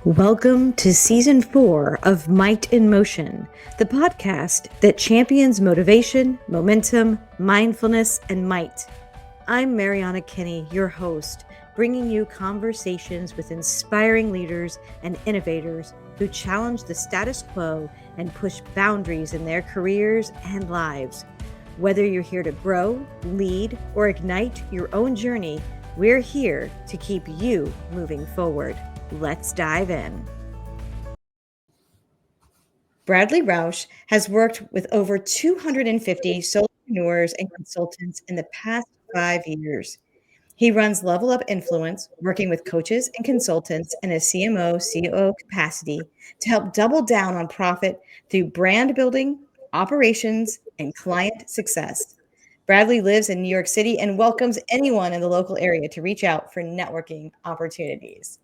Welcome to Season 4 of Might in Motion, the podcast that champions motivation, momentum, mindfulness, and might. I'm Mariana Kinney, your host, bringing you conversations with inspiring leaders and innovators who challenge the status quo and push boundaries in their careers and lives. Whether you're here to grow, lead, or ignite your own journey, we're here to keep you moving forward. Let's dive in. Bradley Rausch has worked with over 250 solopreneurs and consultants in the past 5 years. He runs Level Up Influence, working with coaches and consultants in a CMO, COO capacity to help double down on profit through brand building, operations, and client success. Bradley lives in New York City and welcomes anyone in the local area to reach out for networking opportunities.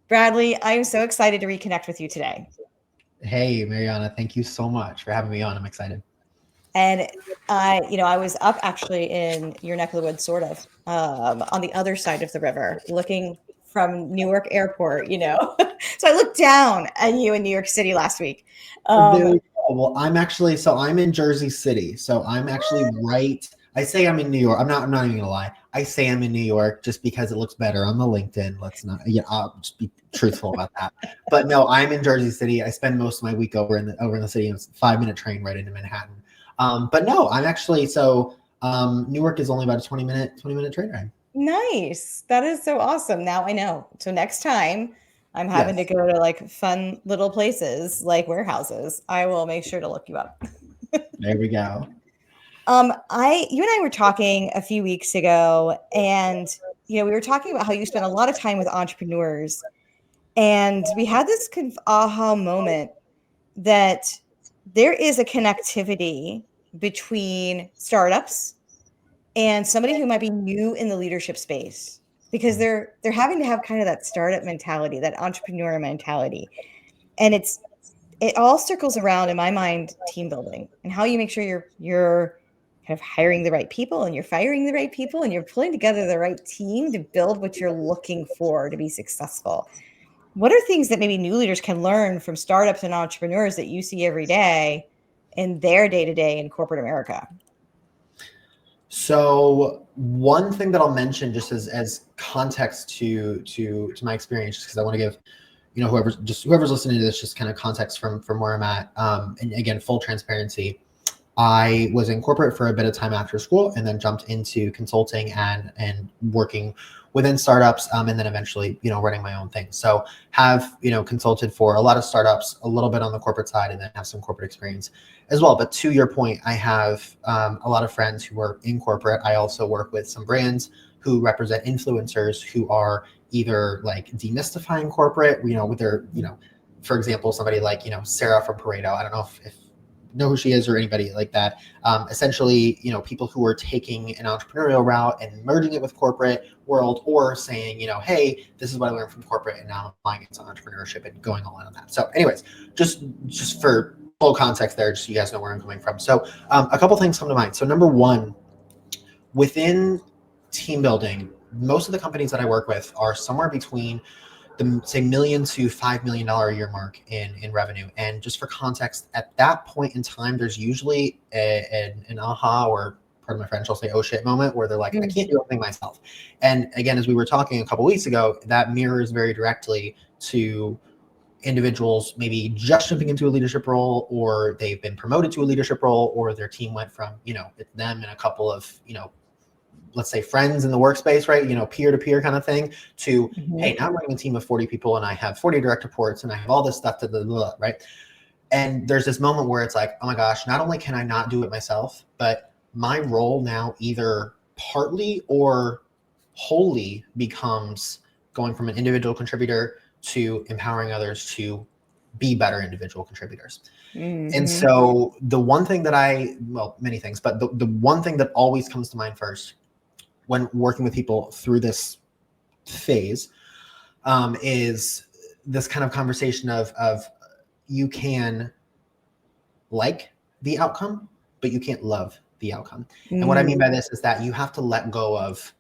Bradley, I'm so excited to reconnect with you today. Hey, Mariana, thank you so much for having me on. I'm excited. And I was up actually in your neck of the woods, sort of, on the other side of the river, looking from Newark Airport, So I looked down at you in New York City last week. Well, I'm in Jersey City. So I'm actually I say I'm in New York. I'm not even gonna lie. I say I'm in New York just because it looks better on the LinkedIn. I'll just be truthful about that. But no, I'm in Jersey City. I spend most of my week over in the city. It's a 5-minute train right into Manhattan. But no, I'm actually Newark is only about a 20-minute train ride. Nice. That is so awesome. Now I know. So next time I'm having to go to like fun little places like warehouses, I will make sure to look you up. There we go. You and I were talking a few weeks ago, and we were talking about how you spend a lot of time with entrepreneurs, and we had this aha moment that there is a connectivity between startups and somebody who might be new in the leadership space, because they're having to have kind of that startup mentality, that entrepreneur mentality, and it all circles around, in my mind, team building and how you make sure you're kind of hiring the right people and you're firing the right people and you're pulling together the right team to build what you're looking for to be successful. What are things that maybe new leaders can learn from startups and entrepreneurs that you see every day in their day-to-day in corporate America? So one thing that I'll mention just as context to my experience, just because I want to give whoever's listening to this just kind of context from where I'm at. And again, full transparency. I was in corporate for a bit of time after school and then jumped into consulting and working within startups, and then eventually, running my own thing. So have, consulted for a lot of startups, a little bit on the corporate side, and then have some corporate experience as well. But to your point, I have a lot of friends who work in corporate. I also work with some brands who represent influencers who are either like demystifying corporate, with their, for example, somebody like, Sarah from Pareto. I don't know if know who she is or anybody like that. Essentially, people who are taking an entrepreneurial route and merging it with corporate world, or saying, hey, this is what I learned from corporate and now I'm applying it to entrepreneurship and going all in on that. So anyways, just for full context there, just so you guys know where I'm coming from. So a couple things come to mind. So number one, within team building, most of the companies that I work with are somewhere between the say $1 million to $5 million a year mark in revenue. And just for context, at that point in time, there's usually an aha, or pardon my French, I'll say oh shit moment, where they're like, I can't do everything myself. And again, as we were talking a couple weeks ago, that mirrors very directly to individuals maybe just jumping into a leadership role, or they've been promoted to a leadership role, or their team went from, it's them and a couple of, let's say friends in the workspace, right? Peer-to-peer kind of thing, to, hey, now I'm running a team of 40 people and I have 40 direct reports and I have all this stuff right? And there's this moment where it's like, oh my gosh, not only can I not do it myself, but my role now either partly or wholly becomes going from an individual contributor to empowering others to be better individual contributors. And so the one thing that many things, but the one thing that always comes to mind first when working with people through this phase is this kind of conversation of you can like the outcome, but you can't love the outcome. And what I mean by this is that you have to let go of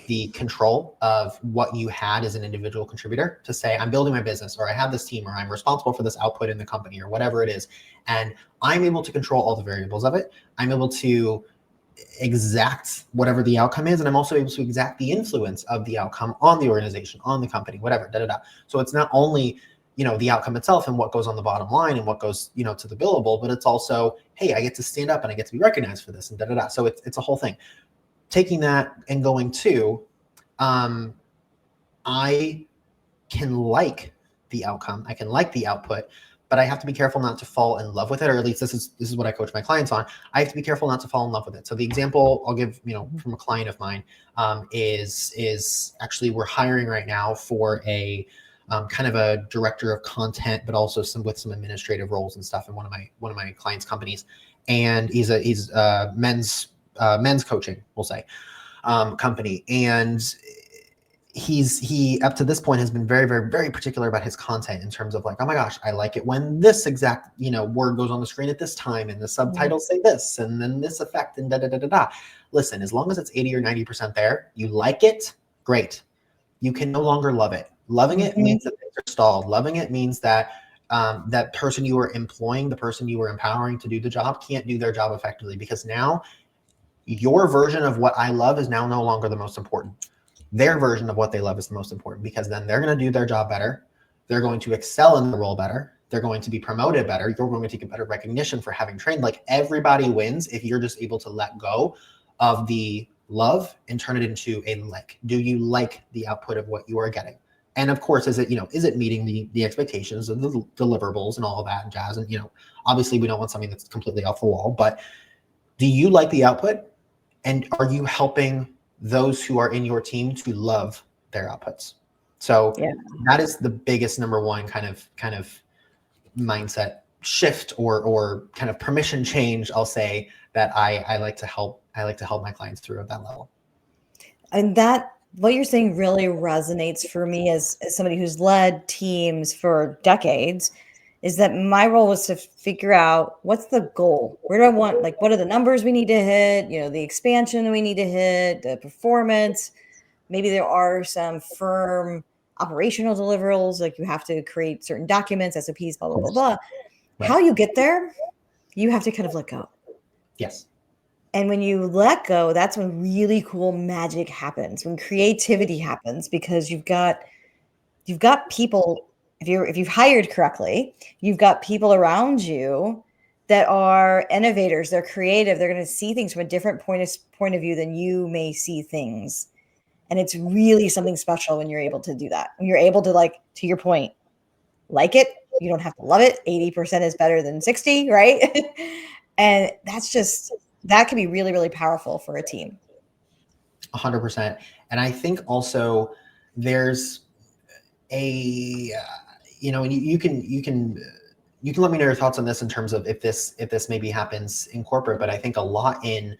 the control of what you had as an individual contributor to say, I'm building my business, or I have this team, or I'm responsible for this output in the company, or whatever it is. And I'm able to control all the variables of it. I'm able to exact whatever the outcome is. And I'm also able to exact the influence of the outcome on the organization, on the company, whatever, So it's not only, the outcome itself and what goes on the bottom line and what goes, to the billable, but it's also, hey, I get to stand up and I get to be recognized for this and So it's a whole thing. Taking that and going to, I can like the outcome, I can like the output, but I have to be careful not to fall in love with it, or at least this is what I coach my clients on. I have to be careful not to fall in love with it. So the example I'll give, from a client of mine, is actually we're hiring right now for a kind of a director of content, but also with some administrative roles and stuff in one of my clients' companies, and he's a men's coaching, we'll say, company, and he up to this point has been very, very, very particular about his content in terms of like, oh my gosh, I like it when this exact word goes on the screen at this time and the subtitles say this and then this effect and Listen, as long as it's 80 or 90% there, you like it, great. You can no longer love it. Loving it means that things are stalled. Loving it means that that person you are employing, the person you are empowering to do the job, can't do their job effectively, because now your version of what I love is now no longer the most important. Their version of what they love is the most important, because then they're going to do their job better. They're going to excel in the role better. They're going to be promoted better. You're going to get better recognition for having trained. Like, everybody wins if you're just able to let go of the love and turn it into a like. Do you like the output of what you are getting? And of course, is it meeting the expectations of the deliverables and all of that and jazz? And, obviously we don't want something that's completely off the wall, but do you like the output? And are you helping those who are in your team to love their outputs? So that is the biggest number one kind of mindset shift or kind of permission change, I'll say, that I like to help my clients through at that level. And that, what you're saying really resonates for me as somebody who's led teams for decades, is that my role was to figure out what's the goal. Where do I want, like, what are the numbers we need to hit? The expansion we need to hit, the performance. Maybe there are some firm operational deliverables, like you have to create certain documents, SOPs, blah, blah, blah, blah. Right. How you get there, you have to kind of let go. Yes. And when you let go, that's when really cool magic happens, when creativity happens, because you've got people. If you've hired correctly, you've got people around you that are innovators. They're creative. They're going to see things from a different point of view than you may see things. And it's really something special when you're able to do that. When you're able to, like, to your point, like it. You don't have to love it. 80% is better than 60, right? And that can be really, really powerful for a team. 100%. And I think also there's a, and you can let me know your thoughts on this in terms of if this maybe happens in corporate, but I think a lot in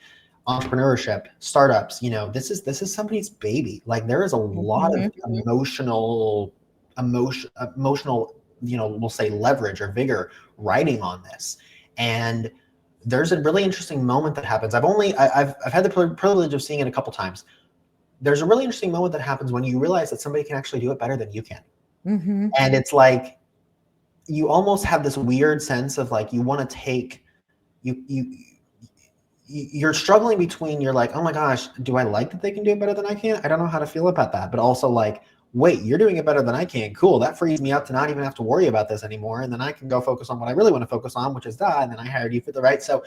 entrepreneurship, startups, this is somebody's baby. Like, there is a lot of emotional, we'll say leverage or vigor riding on this. And there's a really interesting moment that happens. I've had the privilege of seeing it a couple times. There's a really interesting moment that happens when you realize that somebody can actually do it better than you can. And it's like, you almost have this weird sense of like, you want to take, you're struggling between, you're like, oh my gosh, do I like that they can do it better than I can? I don't know how to feel about that. But also like, wait, you're doing it better than I can. Cool. That frees me up to not even have to worry about this anymore. And then I can go focus on what I really want to focus on, which is that. And then I hired you for the right. So,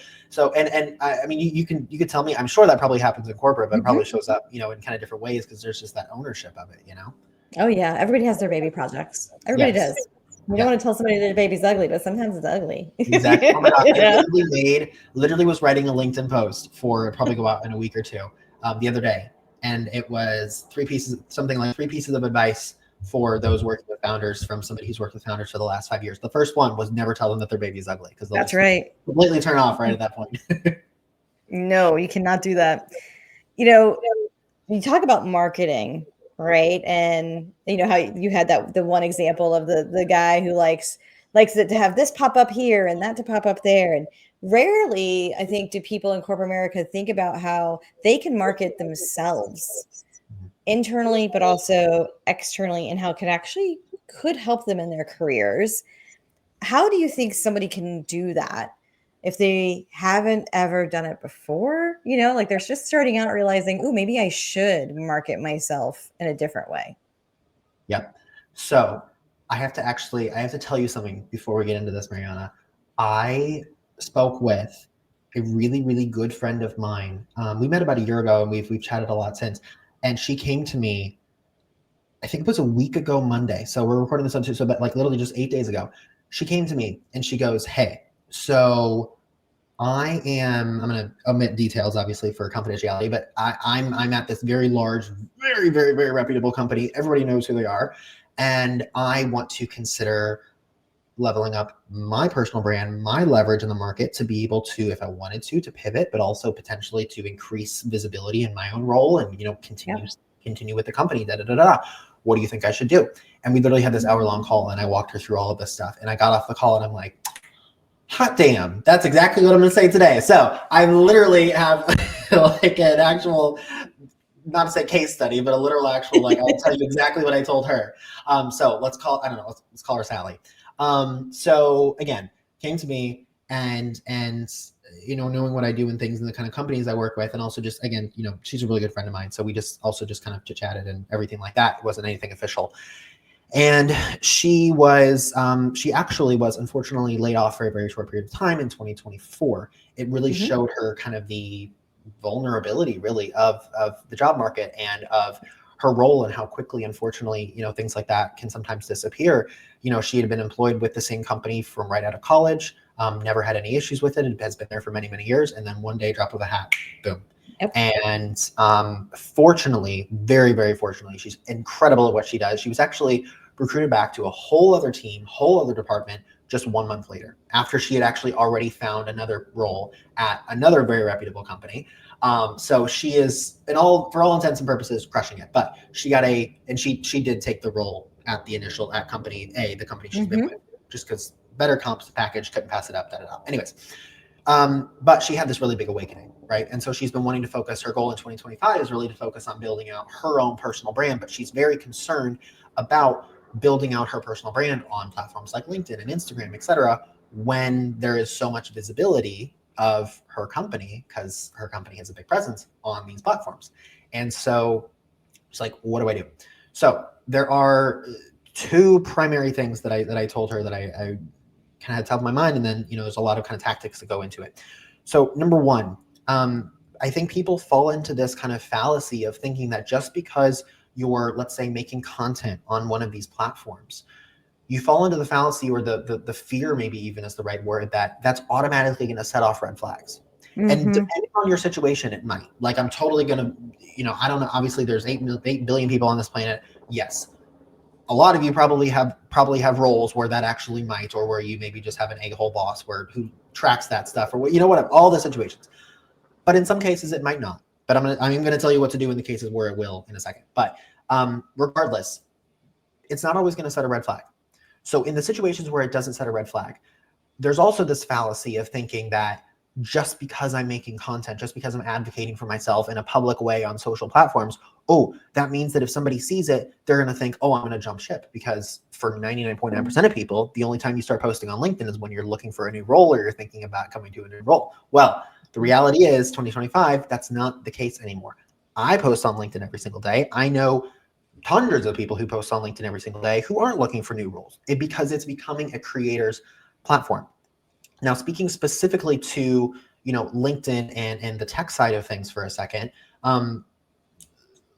and I mean, you can tell me, I'm sure that probably happens in corporate, but it probably shows up, in kind of different ways, because there's just that ownership of it, Oh yeah. Everybody has their baby projects. Everybody does. You don't want to tell somebody their baby's ugly, but sometimes it's ugly. Exactly. Oh my God. I literally was writing a LinkedIn post for probably go out in a week or two the other day. And it was something like three pieces of advice for those working with founders from somebody who's worked with founders for the last 5 years. The first one was never tell them that their baby is ugly, because that's right. Completely turn off right at that point. No, you cannot do that. You talk about marketing, right? And how you had the one example of the guy who likes it to have this pop up here and that to pop up there. And rarely, I think, do people in corporate America think about how they can market themselves. internally, but also externally, and how it could help them in their careers. How do you think somebody can do that if they haven't ever done it before? Like they're just starting out realizing, oh, maybe I should market myself in a different way. Yep. So I have to tell you something before we get into this, Mariana. I spoke with a really, really good friend of mine. We met about a year ago, and we've chatted a lot since. And she came to me, I think it was a week ago Monday. So we're recording this on Tuesday, but like literally just 8 days ago. She came to me and she goes, "Hey, so I'm going to omit details, obviously, for confidentiality, but I'm at this very large, very, very, very reputable company. Everybody knows who they are. And I want to consider leveling up my personal brand, my leverage in the market to be able to, if I wanted to pivot, but also potentially to increase visibility in my own role and, continue with the company, da, da, da, da. What do you think I should do?" And we literally had this hour-long call, and I walked her through all of this stuff. And I got off the call and I'm like, hot damn, that's exactly what I'm going to say today. So I literally have like an actual, not to say case study, but a literal actual, like, I'll tell you exactly what I told her. So let's call her Sally. So again, came to me and knowing what I do and things and the kind of companies I work with, and also just, again, she's a really good friend of mine. So we just kind of chit-chatted and everything like that. It wasn't anything official. And she actually was unfortunately laid off for a very short period of time in 2024. It really showed her kind of the vulnerability, really, of the job market and of her role, and how quickly, unfortunately, things like that can sometimes disappear. She had been employed with the same company from right out of college, never had any issues with it. It has been there for many, many years. And then one day, drop of a hat, boom. Yep. And fortunately, very, very fortunately, she's incredible at what she does. She was actually recruited back to a whole other team, whole other department, just 1 month later, after she had actually already found another role at another very reputable company. So she is, for all intents and purposes, crushing it. But she did take the role at company A, the company she's been with, just because better comps package, couldn't pass it up. Anyways. But she had this really big awakening, right? And so she's been wanting to focus, her goal in 2025 is really to focus on building out her own personal brand, but she's very concerned about building out her personal brand on platforms like LinkedIn and Instagram, et cetera, when there is so much visibility of her company, because her company has a big presence on these platforms. And so it's like, what do I do? So there are two primary things that I told her that I kind of had top of my mind. And then, there's a lot of kind of tactics that go into it. So number one, I think people fall into this kind of fallacy of thinking that just because you're, let's say, making content on one of these platforms, you fall into the fallacy, or the fear, maybe even is the right word, that's automatically going to set off red flags. And depending on your situation, it might. Like, I'm totally going to, I don't know, obviously there's 8 billion people on this planet. Yes. A lot of you probably have roles where that actually might, or where you maybe just have an a-hole boss who tracks that stuff, or whatever, all the situations. But in some cases it might not. But I'm going to tell you what to do in the cases where it will in a second. But regardless, it's not always going to set a red flag. So in the situations where it doesn't set a red flag, there's also this fallacy of thinking that just because I'm making content, just because I'm advocating for myself in a public way on social platforms, that means that if somebody sees it, they're going to think, I'm going to jump ship. Because for 99.9% of people, the only time you start posting on LinkedIn is when you're looking for a new role, or you're thinking about coming to a new role. Well, the reality is 2025, that's not the case anymore. I post on LinkedIn every single day. I know hundreds of people who post on LinkedIn every single day who aren't looking for new roles, because it's becoming a creator's platform. Now, speaking specifically to, LinkedIn and the tech side of things for a second,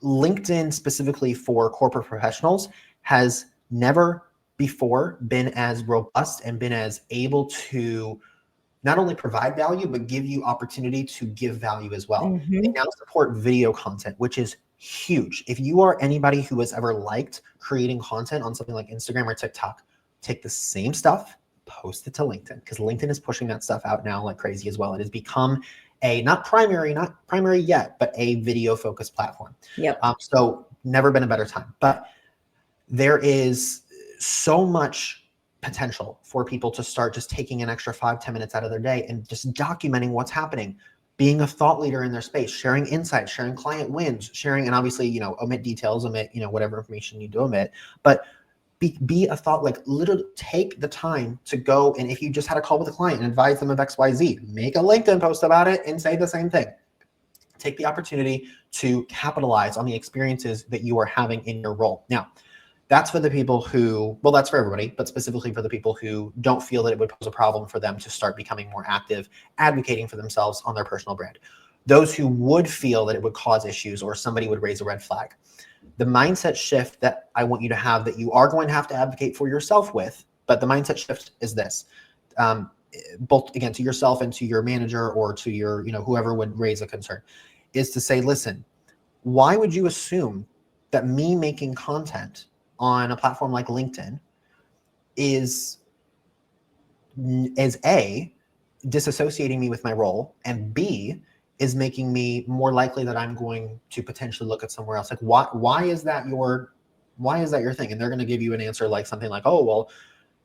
LinkedIn specifically for corporate professionals has never before been as robust and been as able to not only provide value, but give you opportunity to give value as well. They now support video content, which is huge. If you are anybody who has ever liked creating content on something like Instagram or TikTok, take the same stuff, post it to LinkedIn, because LinkedIn is pushing that stuff out now like crazy as well. It has become not primary yet, but a video focused platform. Yep. So never been a better time. But there is so much potential for people to start just taking an extra 5-10 minutes out of their day and just documenting what's happening. being a thought leader in their space, sharing insights, sharing client wins, sharing, and obviously, you know, omit details, omit, you know, whatever information you do omit, but be a thought, like literally take the time to go. And if you just had a call with a client and advise them of XYZ, make a LinkedIn post about it and say the same thing. Take the opportunity to capitalize on the experiences that you are having in your role. Now, that's for the people who, well, that's for everybody, but specifically for the people who don't feel that it would pose a problem for them to start becoming more active, advocating for themselves on their personal brand. Those who would feel that it would cause issues or somebody would raise a red flag. The mindset shift that I want you to have, that you are going to have to advocate for yourself with, but the mindset shift is this, both again to yourself and to your manager or to your, you know, whoever would raise a concern, is to say, listen, why would you assume that me making content on a platform like LinkedIn is A, disassociating me with my role, and B, is making me more likely that I'm going to potentially look at somewhere else. Like, why is that your thing? And they're going to give you an answer like something like, oh, well,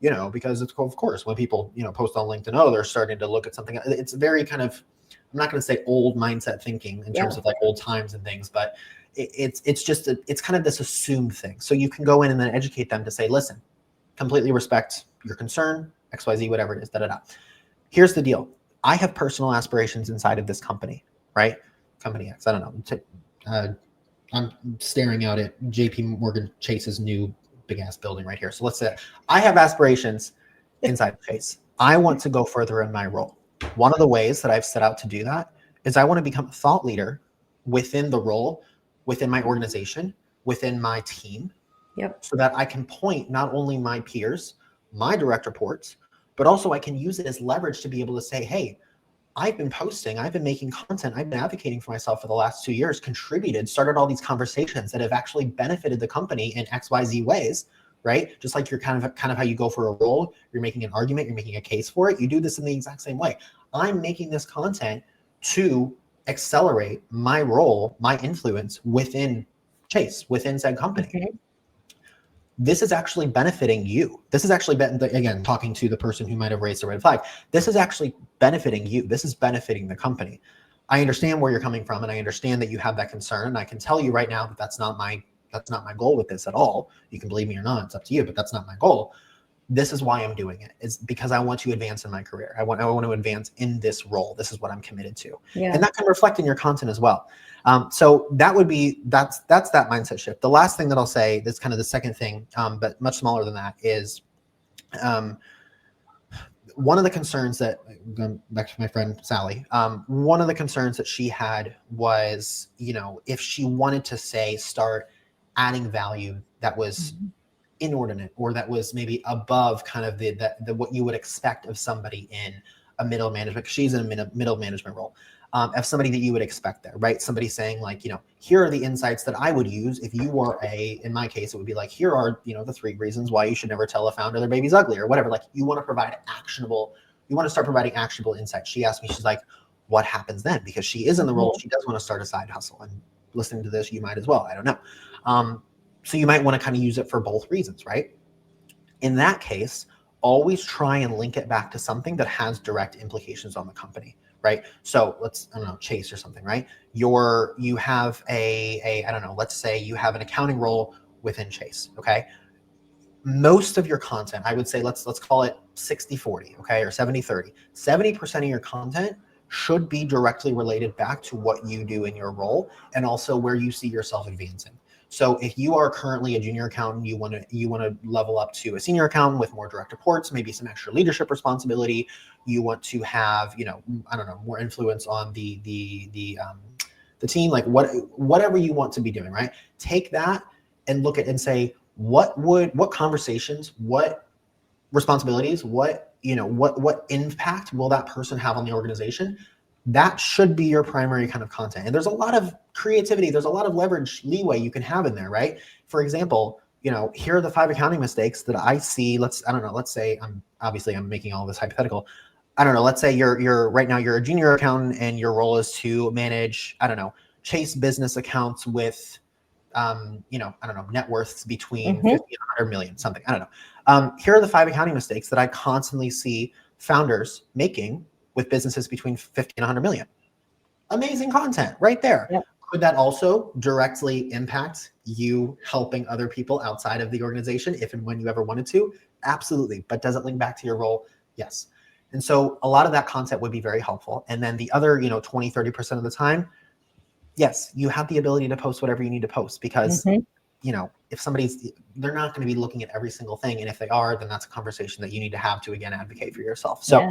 you know, because it's, of course, when people, you know, post on LinkedIn, oh, they're starting to look at something. It's very kind of, I'm not going to say old mindset thinking in terms of like old times and things, but it's just, it's kind of this assumed thing. So you can go in and then educate them to say, listen, completely respect your concern, XYZ, whatever it is, da, da, da. Here's the deal. I have personal aspirations inside of this company, right? Company X, I don't know. I'm staring out at JP Morgan Chase's new big ass building right here. So let's say I have aspirations inside Chase. I want to go further in my role. One of the ways that I've set out to do that is I want to become a thought leader within the role, within my organization, within my team, so that I can point not only my peers, my direct reports, but also I can use it as leverage to be able to say, hey, I've been posting, I've been making content, I've been advocating for myself for the last 2 years, contributed, started all these conversations that have actually benefited the company in XYZ ways, right? Just like you're kind of how you go for a role, you're making an argument, you're making a case for it. You do this in the exact same way. I'm making this content to accelerate my role, my influence within Chase, within said company. Okay. This is actually benefiting you. This is actually, again, talking to the person who might have raised a red flag. This is actually benefiting you. This is benefiting the company. I understand where you're coming from, and I understand that you have that concern. And I can tell you right now that that's not my goal with this at all. You can believe me or not, it's up to you, but that's not my goal. This is why I'm doing it. It's because I want to advance in my career. I want to advance in this role. This is what I'm committed to. Yeah. And that can reflect in your content as well. So that would be, that's that mindset shift. The last thing that I'll say, that's kind of the second thing, but much smaller than that, is one of the concerns that, going back to my friend Sally, one of the concerns that she had was, you know, if she wanted to say, start adding value that was inordinate, or that was maybe above kind of the what you would expect of somebody in a middle management, because she's in a middle management role, of somebody that you would expect there, right? Somebody saying like, you know, here are the insights that I would use if you were in my case, it would be like, here are, you know, the 3 reasons why you should never tell a founder their baby's ugly, or whatever. Like, you want to provide actionable, you want to start providing actionable insights. She asked me, she's like, what happens then? Because she is in the role, she does want to start a side hustle, and listening to this, you might as well, I don't know. So you might want to kind of use it for both reasons, right? In that case, always try and link it back to something that has direct implications on the company, right? So let's, I don't know, Chase or something, right? You have I don't know, let's say you have an accounting role within Chase, okay? Most of your content, I would say, let's call it 60-40, okay? Or 70-30. 70% of your content should be directly related back to what you do in your role, and also where you see yourself advancing. So if you are currently a junior accountant, you want to level up to a senior accountant with more direct reports, maybe some extra leadership responsibility. You want to have, you know, I don't know, more influence on the team, like whatever you want to be doing, right? Take that and look at and say, what conversations, what responsibilities, what impact will that person have on the organization? That should be your primary kind of content. And there's a lot of creativity, there's a lot of leverage leeway you can have in there, right? For example, you know, here are the 5 accounting mistakes that I see. Let's say, I'm making all this hypothetical. I don't know, let's say you're right now, you're a junior accountant and your role is to manage, I don't know, Chase business accounts with, net worths between 50 and 100 million, something, I don't know. Here are the 5 accounting mistakes that I constantly see founders making with businesses between 50 and 100 million. Amazing content right there. Yep. Could that also directly impact you helping other people outside of the organization if and when you ever wanted to? Absolutely. But does it link back to your role? Yes. And so a lot of that content would be very helpful. And then the other, 20, 30% of the time, yes, you have the ability to post whatever you need to post because, if they're not going to be looking at every single thing. And if they are, then that's a conversation that you need to have to, again, advocate for yourself. So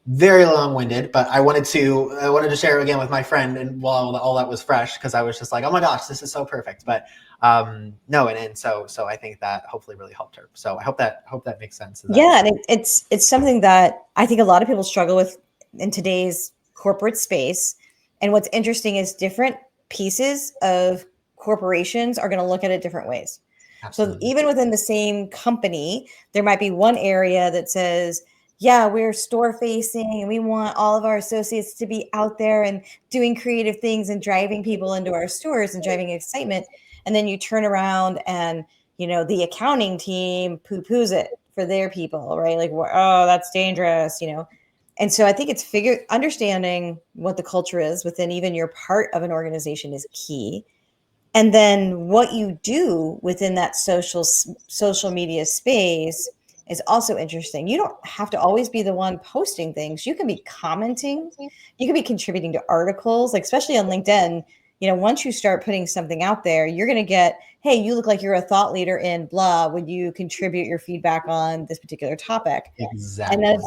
very long-winded, but I wanted to share again with my friend, and while all that was fresh, because I was just like, oh my gosh, this is so perfect. But no, and so I think that hopefully really helped her. So I hope that makes sense. Yeah, and it's something that I think a lot of people struggle with in today's corporate space. And what's interesting is different pieces of corporations are going to look at it different ways. Absolutely. So even within the same company, there might be one area that says, yeah, we're store facing and we want all of our associates to be out there and doing creative things and driving people into our stores and driving excitement. And then you turn around and, the accounting team poo-poos it for their people, right? Like, oh, that's dangerous, And so I think it's understanding what the culture is within even your part of an organization is key. And then what you do within that social media space is also interesting. You don't have to always be the one posting things. You can be commenting. You can be contributing to articles, like especially on LinkedIn. Once you start putting something out there, you're going to get, hey, you look like you're a thought leader in blah. Would you contribute your feedback on this particular topic? Exactly. And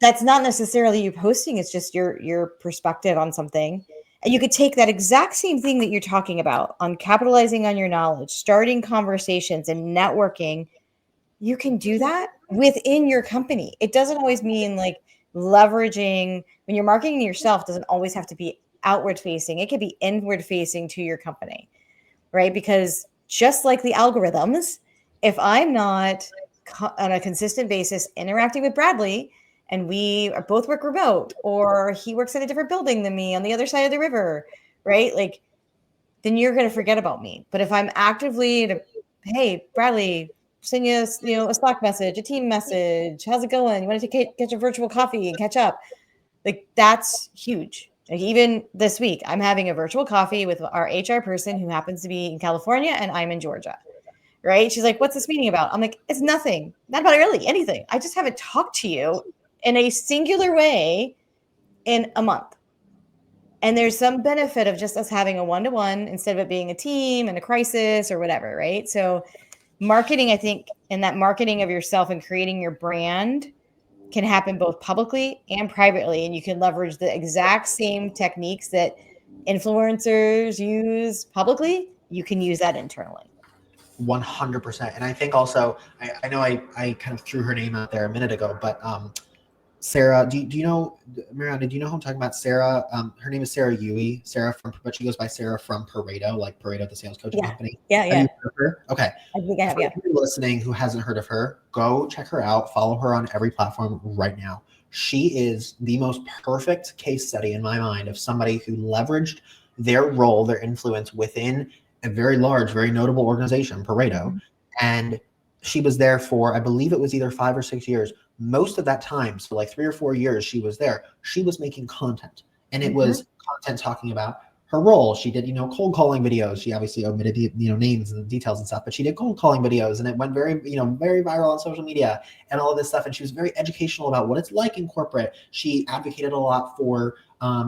that's not necessarily you posting. It's just your perspective on something. And you could take that exact same thing that you're talking about on capitalizing on your knowledge, starting conversations and networking. You can do that within your company. It doesn't always mean like leveraging when you're marketing yourself, doesn't always have to be outward facing. It could be inward facing to your company, right? Because just like the algorithms, if I'm not on a consistent basis interacting with Bradley, and we both work remote, or he works in a different building than me on the other side of the river, right? Like, then you're going to forget about me. But if I'm actively, hey, Bradley, send you, a Slack message, a team message. How's it going? You want to get your virtual coffee and catch up? Like, that's huge. Like, even this week, I'm having a virtual coffee with our HR person who happens to be in California and I'm in Georgia. Right? She's like, what's this meeting about? I'm like, it's nothing. Not about really anything. I just haven't talked to you in a singular way in a month. And there's some benefit of just us having a one-to-one instead of it being a team and a crisis or whatever, right? So marketing, I think, and that marketing of yourself and creating your brand can happen both publicly and privately. And you can leverage the exact same techniques that influencers use publicly. You can use that internally. 100%. And I think also, I know I kind of threw her name out there a minute ago, but Sarah, do you know, Miranda, do you know who I'm talking about? Sarah, her name is Sarah Yui, but she goes by Sarah from Pareto, like Pareto, the sales coaching company. Yeah. Have you heard of her? Okay. I think I have, yeah. If you're listening who hasn't heard of her, go check her out. Follow her on every platform right now. She is the most perfect case study in my mind of somebody who leveraged their role, their influence within a very large, very notable organization, Pareto. And she was there for, I believe it was either 5 or 6 years. Most of that time, so like 3 or 4 years she was there, she was making content. And it was content talking about her role. She did, cold calling videos. She obviously omitted the, names and the details and stuff, but she did cold calling videos and it went very, very viral on social media and all of this stuff. And she was very educational about what it's like in corporate. She advocated a lot for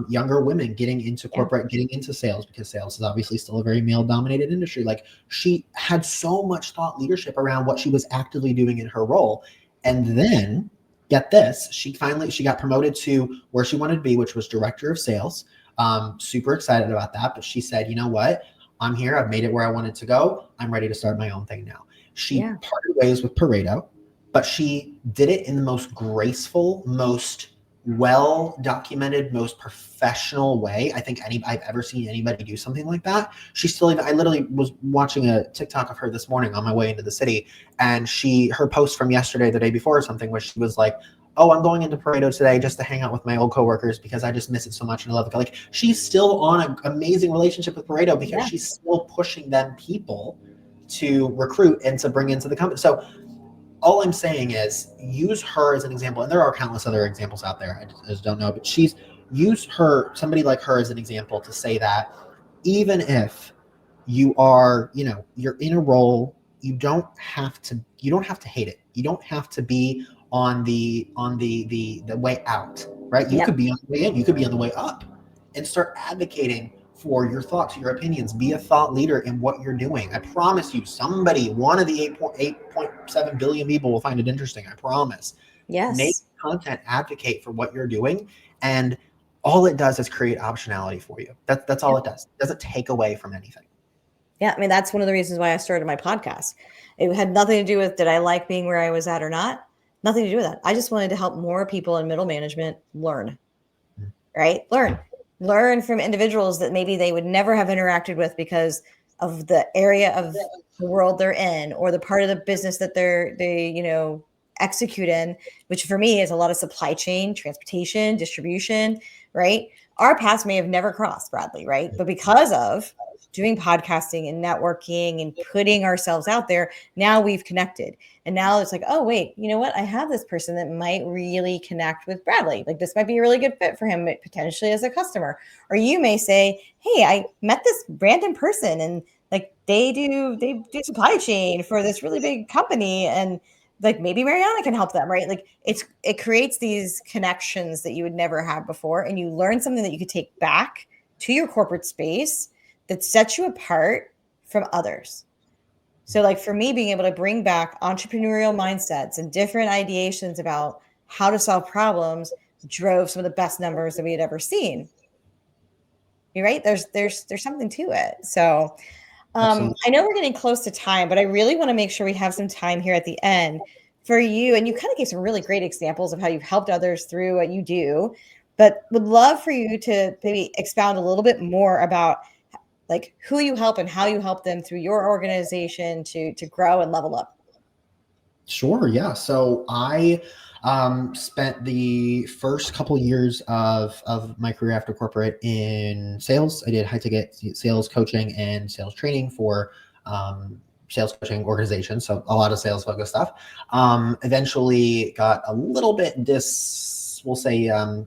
younger women getting into corporate, getting into sales, because sales is obviously still a very male dominated industry. Like, she had so much thought leadership around what she was actively doing in her role. And then get this, she got promoted to where she wanted to be, which was director of sales. Super excited about that. But she said, you know what? I'm here. I've made it where I wanted to go. I'm ready to start my own thing now. She parted ways with Pareto, but she did it in the most graceful, most well-documented, most professional way I think I've ever seen anybody do something like that. I literally was watching a TikTok of her this morning on my way into the city, and her post from yesterday, the day before or something, where she was like, oh, I'm going into Pareto today just to hang out with my old coworkers because I just miss it so much and I love it. Like, she's still on an amazing relationship with Pareto because she's still pushing them people to recruit and to bring into the company. So all I'm saying is use her as an example. And there are countless other examples out there. I just don't know, but she's use somebody like her as an example to say that even if you are, you're in a role, you don't have to hate it. You don't have to be on the way out, right? You could be on the way in, you could be on the way up, and start advocating for your thoughts, your opinions. Be a thought leader in what you're doing. I promise you, one of the 8.7 billion people will find it interesting. I promise. Yes. Make content, advocate for what you're doing, and all it does is create optionality for you. That's all it does. It doesn't take away from anything. Yeah, I mean, that's one of the reasons why I started my podcast. It had nothing to do with did I like being where I was at or not? Nothing to do with that. I just wanted to help more people in middle management learn, right? Learn from individuals that maybe they would never have interacted with because of the area of the world they're in or the part of the business that they execute in, which for me is a lot of supply chain, transportation, distribution, right? Our paths may have never crossed, Bradley, right? But because of doing podcasting and networking and putting ourselves out there, now we've connected. And now it's like, oh, wait, you know what? I have this person that might really connect with Bradley. Like this might be a really good fit for him potentially as a customer. Or you may say, hey, I met this random person and like they do supply chain for this really big company. And like maybe Mariana can help them, right? Like it creates these connections that you would never have before. And you learn something that you could take back to your corporate space that sets you apart from others. So like for me, being able to bring back entrepreneurial mindsets and different ideations about how to solve problems drove some of the best numbers that we had ever seen. You're right. There's something to it. So I know we're getting close to time, but I really want to make sure we have some time here at the end for you. And you kind of gave some really great examples of how you've helped others through what you do, but would love for you to maybe expound a little bit more about like who you help and how you help them through your organization to grow and level up. Sure. Yeah. So I spent the first couple years of my career after corporate in sales. I did high ticket sales coaching and sales training for sales coaching organizations. So a lot of sales focused stuff. Eventually got a little bit we'll say, I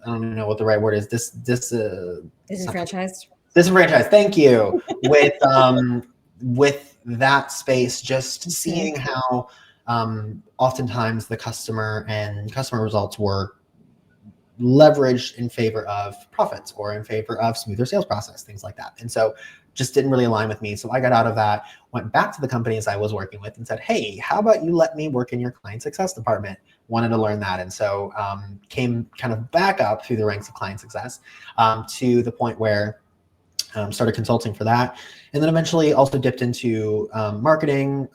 don't even know what the right word is. Disenfranchised. Disenfranchised. Thank you. With that space, just seeing how oftentimes the customer results were leveraged in favor of profits or in favor of smoother sales process, things like that. And so just didn't really align with me. So I got out of that, went back to the companies I was working with and said, hey, how about you let me work in your client success department? Wanted to learn that. And so came kind of back up through the ranks of client success to the point where started consulting for that. And then eventually also dipped into marketing,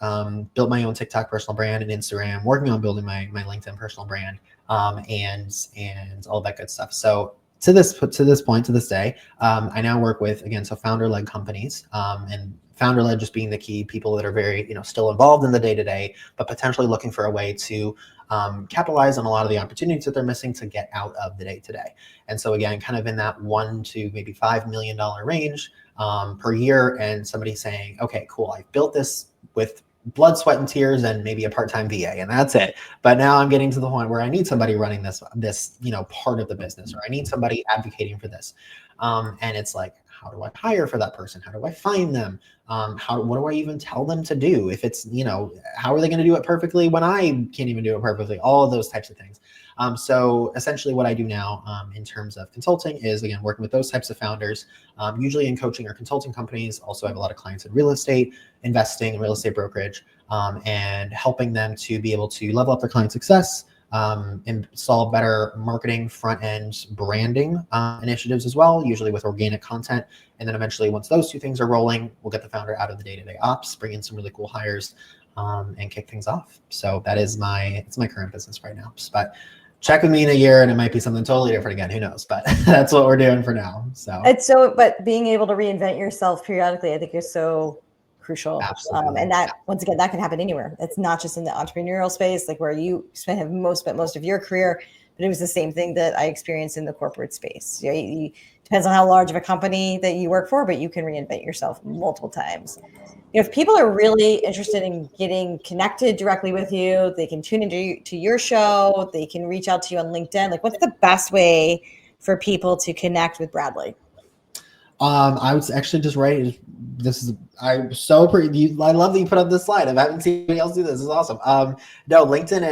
built my own TikTok personal brand and Instagram, working on building my LinkedIn personal brand and all that good stuff. So to this day, I now work with, again, so founder-led companies and founder-led just being the key people that are very, still involved in the day-to-day, but potentially looking for a way to capitalize on a lot of the opportunities that they're missing to get out of the day-to-day. And so again, kind of in that $1 to maybe $5 million range per year, and somebody saying, okay, cool, I built this with blood, sweat, and tears, and maybe a part-time VA, and that's it. But now I'm getting to the point where I need somebody running this part of the business, or I need somebody advocating for this. And it's like, how do I hire for that person? How do I find them? What do I even tell them to do? If it's, how are they going to do it perfectly when I can't even do it perfectly? All of those types of things. So essentially what I do now in terms of consulting is, again, working with those types of founders, usually in coaching or consulting companies. Also have a lot of clients in real estate, investing, real estate brokerage, and helping them to be able to level up their client success, install better marketing, front-end branding initiatives as well, usually with organic content. And then eventually, once those two things are rolling, we'll get the founder out of the day-to-day ops, bring in some really cool hires, and kick things off. So that is it's my current business right now. But check with me in a year and it might be something totally different again. Who knows? But that's what we're doing for now. But being able to reinvent yourself periodically, I think is so crucial. Absolutely. And that, once again, that can happen anywhere. It's not just in the entrepreneurial space, like where you spent most of your career, but it was the same thing that I experienced in the corporate space. Depends on how large of a company that you work for, but you can reinvent yourself multiple times. if people are really interested in getting connected directly with you, they can tune into your show, they can reach out to you on LinkedIn. Like, what's the best way for people to connect with Bradley? I was actually just writing. I'm so pretty. I love that you put up this slide. I haven't seen anybody else do this. This is awesome. No, LinkedIn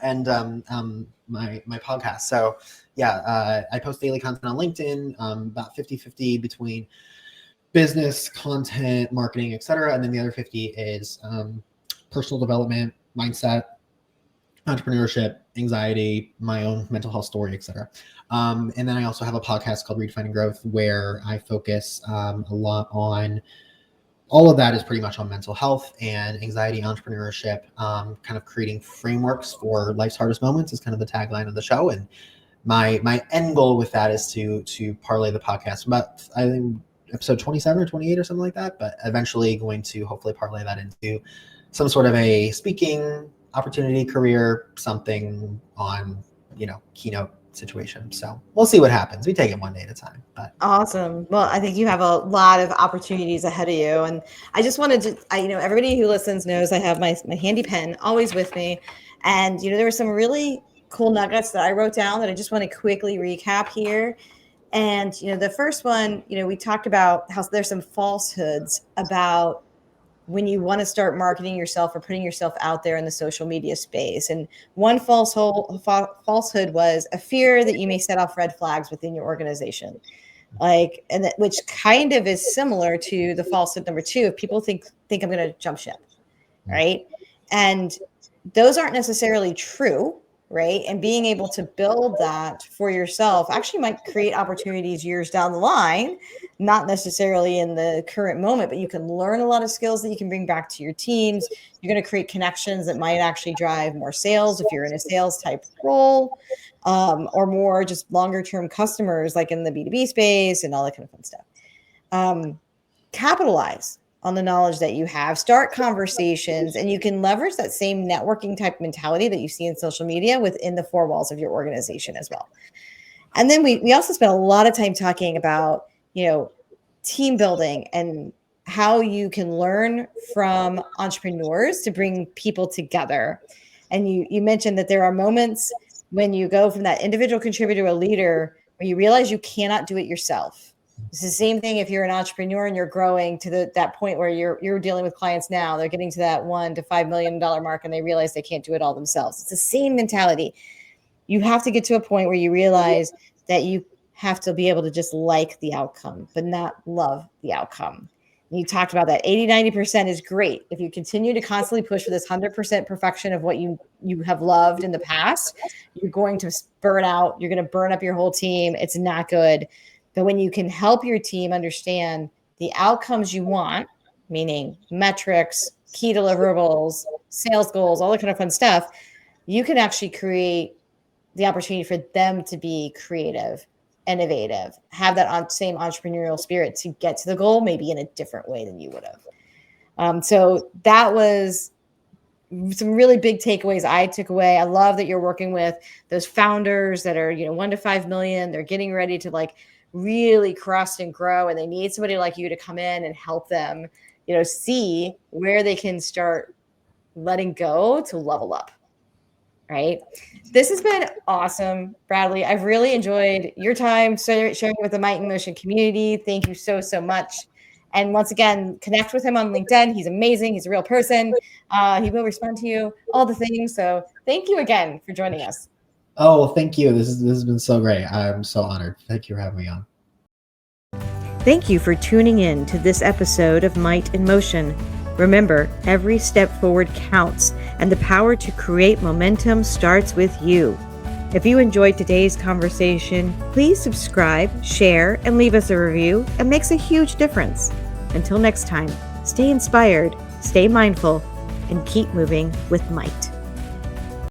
and my podcast. So yeah, I post daily content on LinkedIn, about 50-50 between business, content, marketing, etc. And then the other 50 is personal development, mindset, entrepreneurship, anxiety, my own mental health story, etc. And then I also have a podcast called Redefining Growth, where I focus a lot on all of that is pretty much on mental health and anxiety, entrepreneurship, kind of creating frameworks for life's hardest moments is kind of the tagline of the show. And my end goal with that is to parlay the podcast about, I think, episode 27 or 28 or something like that, but eventually going to hopefully parlay that into some sort of a speaking opportunity, career, something on, keynote situation. So we'll see what happens. We take it one day at a time. But awesome. Well, I think you have a lot of opportunities ahead of you. And I just wanted to, everybody who listens knows I have my handy pen always with me. And, there were some really cool nuggets that I wrote down that I just want to quickly recap here. And, the first one, we talked about how there's some falsehoods about when you want to start marketing yourself or putting yourself out there in the social media space. And one falsehood was a fear that you may set off red flags within your organization. Which kind of is similar to the falsehood number 2, if people think I'm going to jump ship, right? And those aren't necessarily true, right? And being able to build that for yourself actually might create opportunities years down the line, not necessarily in the current moment, but you can learn a lot of skills that you can bring back to your teams. You're going to create connections that might actually drive more sales if you're in a sales type role, or more just longer term customers, like in the B2B space and all that kind of fun stuff. Capitalize on the knowledge that you have, start conversations, and you can leverage that same networking type mentality that you see in social media within the 4 walls of your organization as well. And then we also spent a lot of time talking about, team building and how you can learn from entrepreneurs to bring people together. And you mentioned that there are moments when you go from that individual contributor to a leader where you realize you cannot do it yourself. It's the same thing if you're an entrepreneur and you're growing to that point where you're dealing with clients now. They're getting to that $1 to $5 million mark and they realize they can't do it all themselves. It's the same mentality. You have to get to a point where you realize that you have to be able to just like the outcome, but not love the outcome. And you talked about that 80-90% is great. If you continue to constantly push for this 100% perfection of what you have loved in the past, you're going to burn out. You're going to burn up your whole team. It's not good. But when you can help your team understand the outcomes you want, meaning metrics, key deliverables, sales goals, all that kind of fun stuff, you can actually create the opportunity for them to be creative, innovative, have that same entrepreneurial spirit to get to the goal, maybe in a different way than you would have. So that was some really big takeaways I took away. I love that you're working with those founders that are, 1 to 5 million. They're getting ready to really crust and grow, and they need somebody like you to come in and help them, see where they can start letting go to level up. Right. This has been awesome, Bradley. I've really enjoyed your time sharing with the Might in Motion community. Thank you so, so much. And once again, connect with him on LinkedIn. He's amazing. He's a real person. He will respond to you, all the things. So thank you again for joining us. Oh, thank you. This has been so great. I'm so honored. Thank you for having me on. Thank you for tuning in to this episode of Might in Motion. Remember, every step forward counts, and the power to create momentum starts with you. If you enjoyed today's conversation, please subscribe, share, and leave us a review. It makes a huge difference. Until next time, stay inspired, stay mindful, and keep moving with might.